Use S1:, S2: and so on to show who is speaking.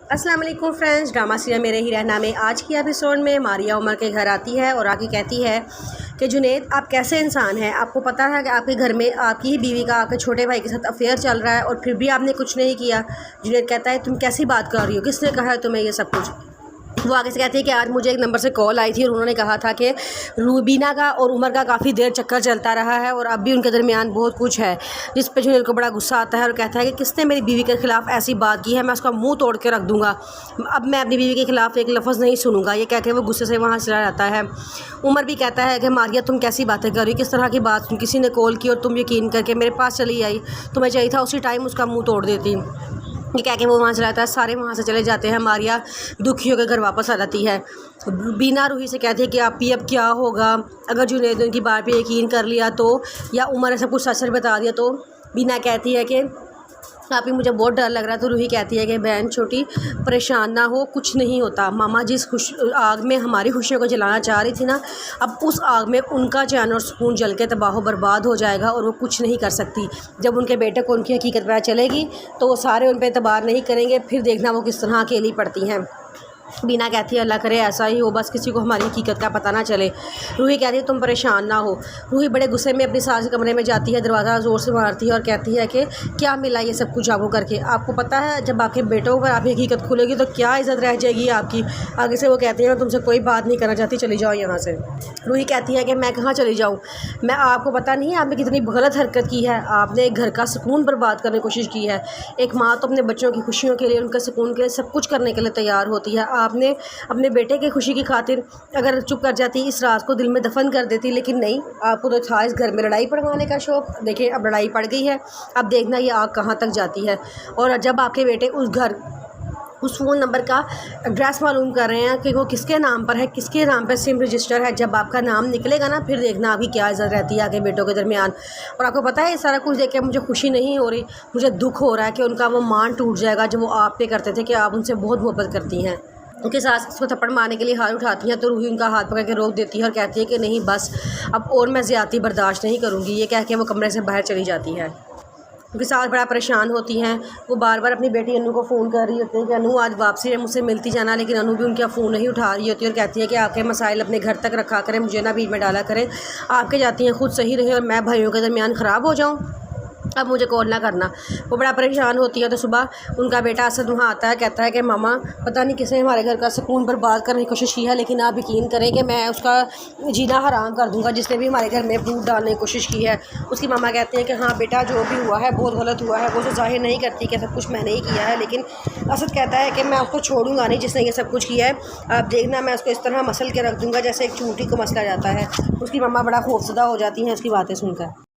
S1: अस्सलाम वालेकुम friends, drama serial मेरे ही रहना में आज की एपिसोड में मारिया उमर के घर आती है और आके कहती है कि जुनैद, आप कैसे इंसान हैं। आपको पता है कि आपके घर में आपकी ही बीवी का आपके छोटे भाई के साथ अफेयर चल रहा है और फिर भी आपने कुछ नहीं किया। जुनैद कहता है, तुम कैसी बात कर रही हो, किसने कहा है तुम्हें ये सब कुछ। वो आगे से कहती है कि आज मुझे एक नंबर से कॉल आई थी और उन्होंने कहा था कि रूबीना का और उमर का काफ़ी देर चक्कर चलता रहा है और अब भी उनके दरमियान बहुत कुछ है, जिस पे जुनैद को बड़ा गुस्सा आता है और कहता है कि किसने मेरी बीवी के ख़िलाफ़ ऐसी बात की है, मैं उसका मुंह तोड़ के रख दूंगा। अब मैं अपनी बीवी के ख़िलाफ़ एक लफ्ज़ नहीं सुनूंगा। ये कह के वो गुस्से से वहाँ चला जाता है। उमर भी कहता है कि मारिया, तुम कैसी बातें कर रही हो, किस तरह की बात, किसी ने कॉल की और तुम यकीन करके मेरे पास चली आई। तुम्हें चाहिए था उसी टाइम उसका मुँह तोड़ देती। ये कह के वो वहाँ चला जाता है। सारे वहाँ से चले जाते हैं। मारिया दुखी होकर घर वापस आ जाती है। बीना रूही से कहती है कि आप ही अब क्या होगा अगर जुनैद ने उनकी बात पे यकीन कर लिया तो, या उमर ने सब कुछ सच बता दिया तो। बीना कहती है कि आप ही मुझे बहुत डर लग रहा है। तो रूही कहती है कि बहन छोटी, परेशान ना हो, कुछ नहीं होता। मामा जिस आग में हमारी खुशियों को जलाना चाह रही थी ना, अब उस आग में उनका चैन और सुकून जल के तबाह बर्बाद हो जाएगा और वो कुछ नहीं कर सकती। जब उनके बेटे को उनकी हकीकत पता चलेगी तो वो सारे उन पर एतबार नहीं करेंगे, फिर देखना वो किस तरह अकेली पड़ती हैं। बीना कहती है, अल्लाह करे ऐसा ही हो, बस किसी को हमारी हकीकत का पता ना चले। रूही कहती है, तुम परेशान ना हो। रूही बड़े गुस्से में अपनी सास के कमरे में जाती है, दरवाज़ा ज़ोर से मारती है और कहती है कि क्या मिला ये सब कुछ आपको करके। आपको पता है जब आपके बेटों पर आपकी हकीकत खुलेगी तो क्या इज़्ज़त रह जाएगी आपकी। आगे से वो कहती है, मैं तुमसे कोई बात नहीं करना चाहती, चली जाओ यहाँ से। रूही कहती है कि मैं कहाँ चली जाऊँ, मैं आपको पता नहीं है आपने कितनी गलत हरकत की है। आपने एक घर का सुकून बर्बाद करने की कोशिश की है। एक माँ तो अपने बच्चों की खुशियों के लिए, उनके सुकून के लिए सब कुछ करने के लिए तैयार होती है। आपने अपने बेटे की खुशी की खातिर अगर चुप कर जाती, इस राज को दिल में दफन कर देती, लेकिन नहीं, आपको तो था इस घर में लड़ाई पड़वाने का शौक। देखिए अब लड़ाई पड़ गई है, अब देखना ये आग कहाँ तक जाती है। और जब आपके बेटे उस फ़ोन नंबर का एड्रेस मालूम कर रहे हैं कि वो किसके नाम पर है, किसके नाम पर सिम रजिस्टर है, जब आपका नाम निकलेगा ना, फिर देखना अभी क्या इज़्ज़त रहती है आगे बेटों के दरमियान। और आपको पता है ये सारा कुछ देख के मुझे खुशी नहीं हो रही, मुझे दुख हो रहा है कि उनका वो मान टूट जाएगा जो वो आप पे करते थे, कि आप उनसे बहुत मोहब्बत करती हैं। उनके सास उसको थप्पड़ मारने के लिए हाथ उठाती हैं तो रूही उनका हाथ पकड़ के रोक देती है और कहती है कि नहीं बस, अब और मैं ज़्यादती बर्दाश्त नहीं करूँगी। ये कह के वो कमरे से बाहर चली जाती है। उनकी सास बड़ा परेशान होती हैं। वो बार बार अपनी बेटी अनु को फ़ोन कर रही होती है कि अनु आज वापसी है, मुझसे मिलती जाना, लेकिन अनु भी उनका फ़ोन नहीं उठा रही होती और कहती है कि आपके मसाइल अपने घर तक रखा करें, मुझे ना बीच में डाला करें। आपके जाती हैं खुद सही रहे और मैं भाइयों के दरमियान ख़राब हो जाऊँ, अब मुझे कॉल ना करना। वो बड़ा परेशान होती है। तो सुबह उनका बेटा असद वहाँ आता है, कहता है कि मामा पता नहीं किसने हमारे घर का सुकून बर्बाद करने की कोशिश की है, लेकिन आप यकीन करें कि मैं उसका जीना हराम कर दूंगा जिसने भी हमारे घर में फूट डालने की कोशिश की है। उसकी मामा कहते हैं कि हाँ बेटा, जो भी हुआ है बहुत गलत हुआ है। वो तो जाहिर नहीं करती कि सब कुछ मैंने ही किया है, लेकिन असद कहता है कि मैं उसको छोड़ूंगा नहीं जिसने ये सब कुछ किया है। आप देखना मैं उसको इस तरह मसल के रख दूँगा जैसे एक चूंटी को मसला जाता है। उसकी मामा बड़ा खौफजदा हो जाती हैं उसकी बातें सुनकर।